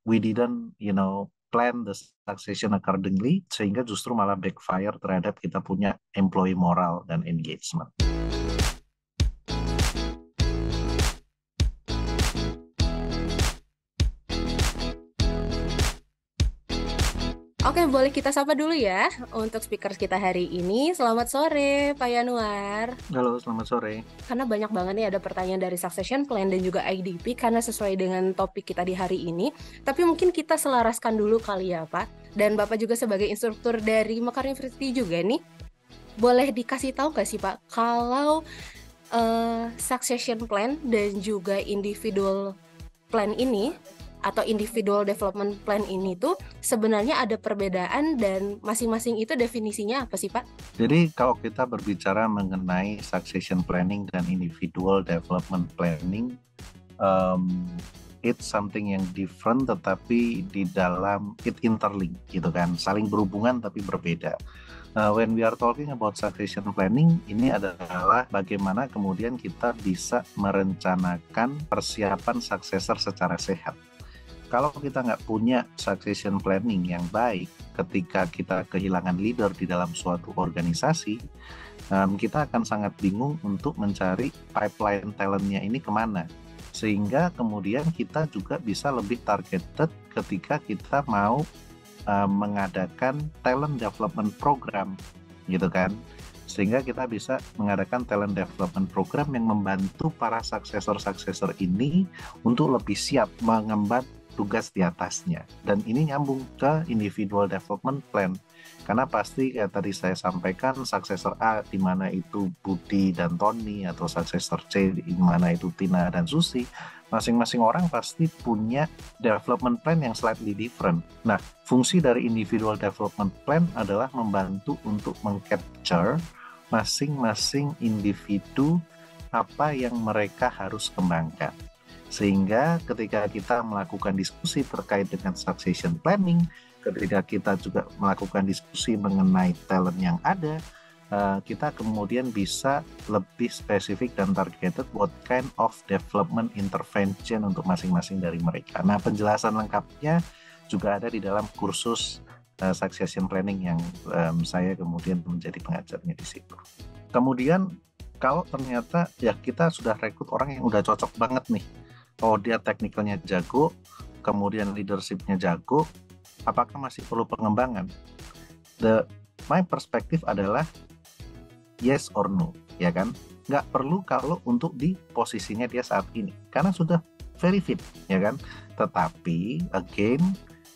we didn't plan the succession accordingly, sehingga justru malah backfire terhadap kita punya employee moral dan engagement. Oke, boleh kita sapa dulu ya untuk speaker kita hari ini. Selamat sore, Pak Yanuar. Halo, selamat sore. Karena banyak banget nih ada pertanyaan dari succession plan dan juga IDP karena sesuai dengan topik kita di hari ini. Tapi mungkin kita selaraskan dulu kali ya, Pak. Dan Bapak juga sebagai instruktur dari Mekar University juga nih, boleh dikasih tahu nggak sih, Pak, kalau succession plan dan juga individual plan ini atau individual development plan ini tuh sebenarnya ada perbedaan dan masing-masing itu definisinya apa sih, Pak? Jadi kalau kita berbicara mengenai succession planning dan individual development planning, it's something yang different tetapi di dalam it interlink gitu kan, saling berhubungan tapi berbeda. When we are talking about succession planning, ini adalah bagaimana kemudian kita bisa merencanakan persiapan successor secara sehat. Kalau kita nggak punya succession planning yang baik, ketika kita kehilangan leader di dalam suatu organisasi, kita akan sangat bingung untuk mencari pipeline talentnya ini kemana. Sehingga kemudian kita juga bisa lebih targeted ketika kita mau mengadakan talent development program, gitu kan. Sehingga kita bisa mengadakan talent development program yang membantu para successor ini untuk lebih siap mengemban tugas di atasnya. Dan ini nyambung ke individual development plan. Karena pasti kayak tadi saya sampaikan, successor A di mana itu Budi dan Tony, atau successor C di mana itu Tina dan Susi, masing-masing orang pasti punya development plan yang slightly different. Nah, fungsi dari individual development plan adalah membantu untuk mengcapture masing-masing individu apa yang mereka harus kembangkan. Sehingga ketika kita melakukan diskusi terkait dengan succession planning, ketika kita juga melakukan diskusi mengenai talent yang ada, kita kemudian bisa lebih spesifik dan targeted what kind of development intervention untuk masing-masing dari mereka. Nah, penjelasan lengkapnya juga ada di dalam kursus succession planning yang saya kemudian menjadi pengajarnya di situ. Kemudian kalau ternyata ya kita sudah rekrut orang yang udah cocok banget nih, oh dia teknikalnya jago, kemudian leadershipnya jago, apakah masih perlu pengembangan? My perspektif adalah yes or no, ya kan? Nggak perlu kalau untuk di posisinya dia saat ini, karena sudah very fit, ya kan? Tetapi, again,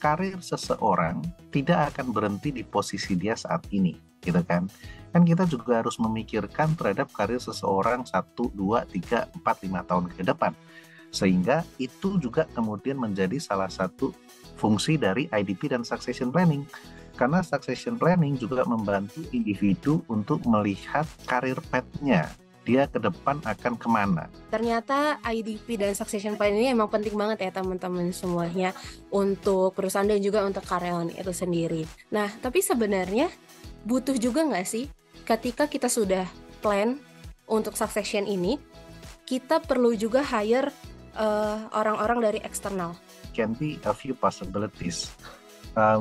karir seseorang tidak akan berhenti di posisi dia saat ini, gitu kan? Kan kita juga harus memikirkan terhadap karir seseorang 1, 2, 3, 4, 5 tahun ke depan. Sehingga itu juga kemudian menjadi salah satu fungsi dari IDP dan succession planning. Karena succession planning juga membantu individu untuk melihat karir path-nya, dia ke depan akan kemana. Ternyata IDP dan succession plan ini emang penting banget ya teman-teman semuanya untuk perusahaan dan juga untuk karyawan itu sendiri. Nah, tapi sebenarnya butuh juga nggak sih ketika kita sudah plan untuk succession ini, kita perlu juga hire orang-orang dari eksternal? Can be a few possibilities.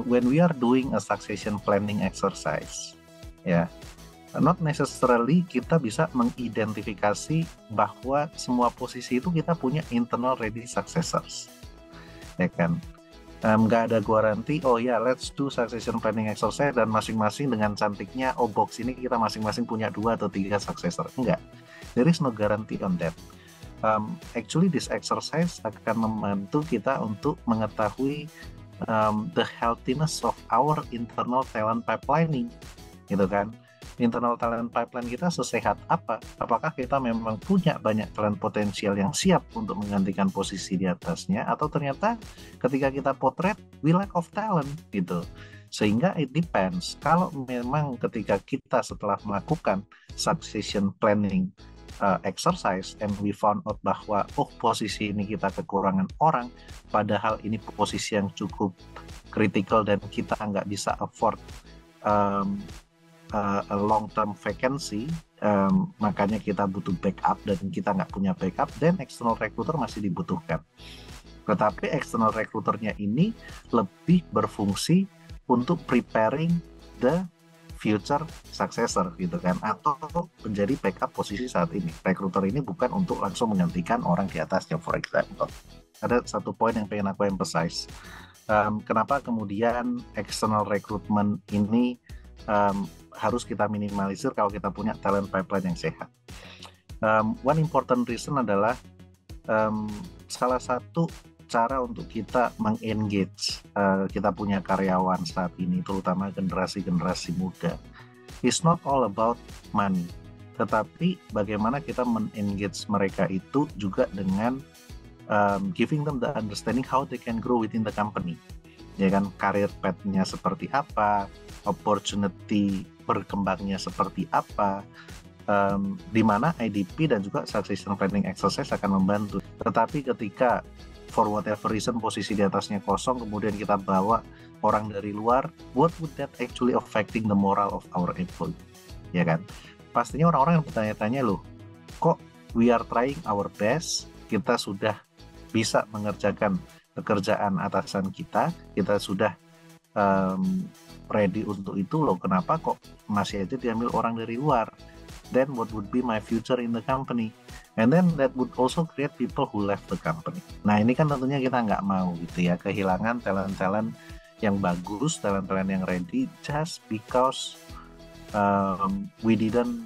When we are doing a succession planning exercise, ya, not necessarily kita bisa mengidentifikasi bahwa semua posisi itu kita punya internal ready successors, ya kan? Nggak ada garansi, oh ya let's do succession planning exercise dan masing-masing dengan cantiknya, oh box ini kita masing-masing punya 2 atau 3 successor. Enggak, there is no guarantee on that. Actually this exercise akan membantu kita untuk mengetahui the healthiness of our internal talent pipelining, gitu kan. Internal talent pipeline kita sesehat apa? Apakah kita memang punya banyak talent potensial yang siap untuk menggantikan posisi di atasnya, atau ternyata ketika kita potret we lack of talent, gitu. Sehingga it depends. Kalau memang ketika kita setelah melakukan succession planning exercise and we found out bahwa posisi ini kita kekurangan orang, padahal ini posisi yang cukup critical dan kita nggak bisa afford a long term vacancy, makanya kita butuh backup dan kita nggak punya backup, dan external recruiter masih dibutuhkan. Tetapi external recruiternya ini lebih berfungsi untuk preparing the future successor gitu kan, atau menjadi backup posisi saat ini. Recruiter ini bukan untuk langsung menggantikan orang di atasnya, for example. Ada satu poin yang pengen aku emphasize. Kenapa kemudian external recruitment ini harus kita minimalisir kalau kita punya talent pipeline yang sehat. One important reason adalah salah satu cara untuk kita mengengage kita punya karyawan saat ini, terutama generasi-generasi muda, is not all about money, tetapi bagaimana kita mengengage mereka itu juga dengan giving them the understanding how they can grow within the company, ya kan, career path-nya seperti apa, opportunity berkembangnya seperti apa, di mana IDP dan juga succession planning exercise akan membantu. Tetapi ketika for whatever reason posisi di atasnya kosong, kemudian kita bawa orang dari luar, what would that actually affecting the moral of our employee, ya kan? Pastinya orang-orang yang bertanya-tanya, loh, kok we are trying our best, kita sudah bisa mengerjakan pekerjaan atasan kita sudah ready untuk itu, loh, kenapa kok masih aja diambil orang dari luar? Then what would be my future in the company? And then that would also create people who left the company. Nah, ini kan tentunya kita nggak mau gitu ya, kehilangan talent-talent yang bagus, talent-talent yang ready just because we didn't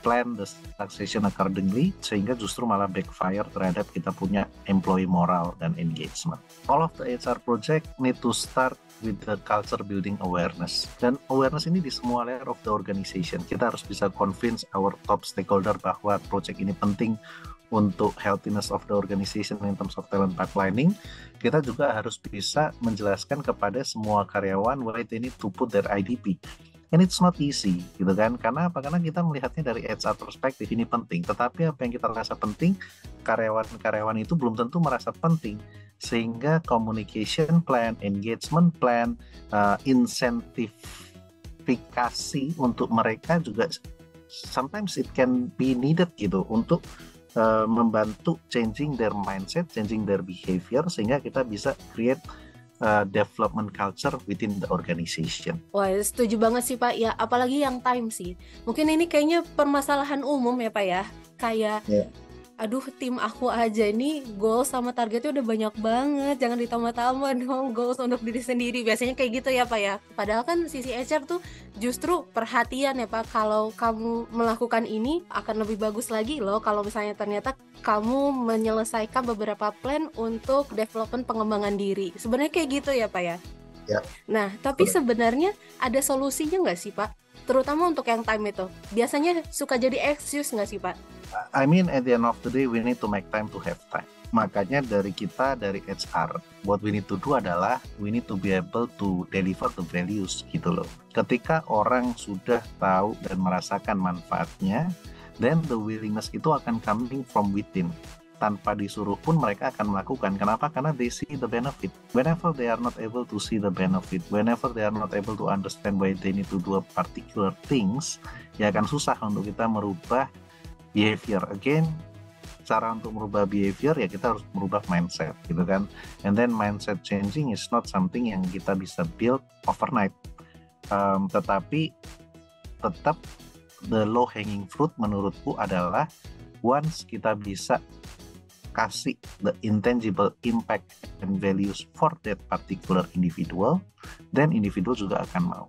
plan the succession accordingly, sehingga justru malah backfire terhadap kita punya employee moral dan engagement. All of the HR project need to start with the culture building awareness. Dan awareness ini di semua layer of the organization. Kita harus bisa convince our top stakeholder bahwa project ini penting untuk healthiness of the organization in terms of talent pipelining. Kita juga harus bisa menjelaskan kepada semua karyawan why they need to put their IDP. And it's not easy, gitu kan? Karena apa? Karena kita melihatnya dari HR perspektif ini penting. Tetapi apa yang kita rasa penting, karyawan-karyawan itu belum tentu merasa penting. Sehingga communication plan, engagement plan, insentifikasi untuk mereka juga sometimes it can be needed gitu untuk membantu changing their mindset, changing their behavior, sehingga kita bisa create development culture within the organization. Wah, setuju banget sih Pak. Ya, apalagi yang time sih. Mungkin ini kayaknya permasalahan umum ya Pak ya. Kayak aduh, tim aku aja ini goals sama targetnya udah banyak banget, jangan ditambah-tambah dong goals untuk diri sendiri. Biasanya kayak gitu ya Pak ya. Padahal kan sisi HR tuh justru perhatian ya Pak, kalau kamu melakukan ini akan lebih bagus lagi loh kalau misalnya ternyata kamu menyelesaikan beberapa plan untuk development pengembangan diri. Sebenarnya kayak gitu ya Pak ya. Ya. Nah, tapi sebenarnya ada solusinya nggak sih Pak? Terutama untuk yang time itu. Biasanya suka jadi excuse nggak sih Pak? I mean, at the end of the day, we need to make time to have time. Makanya dari kita, dari HR, what we need to do adalah we need to be able to deliver the values gitu loh. Ketika orang sudah tahu dan merasakan manfaatnya, then the willingness itu akan coming from within. Tanpa disuruh pun mereka akan melakukan. Kenapa? Karena they see the benefit. Whenever they are not able to see the benefit, whenever they are not able to understand why they need to do a particular things, ya akan susah untuk kita merubah behavior. Again, cara untuk merubah behavior ya kita harus merubah mindset gitu kan. And then mindset changing is not something yang kita bisa build overnight. Tetapi tetap the low hanging fruit menurutku adalah once kita bisa kasih the intangible impact and values for that particular individual, then individual juga akan mau.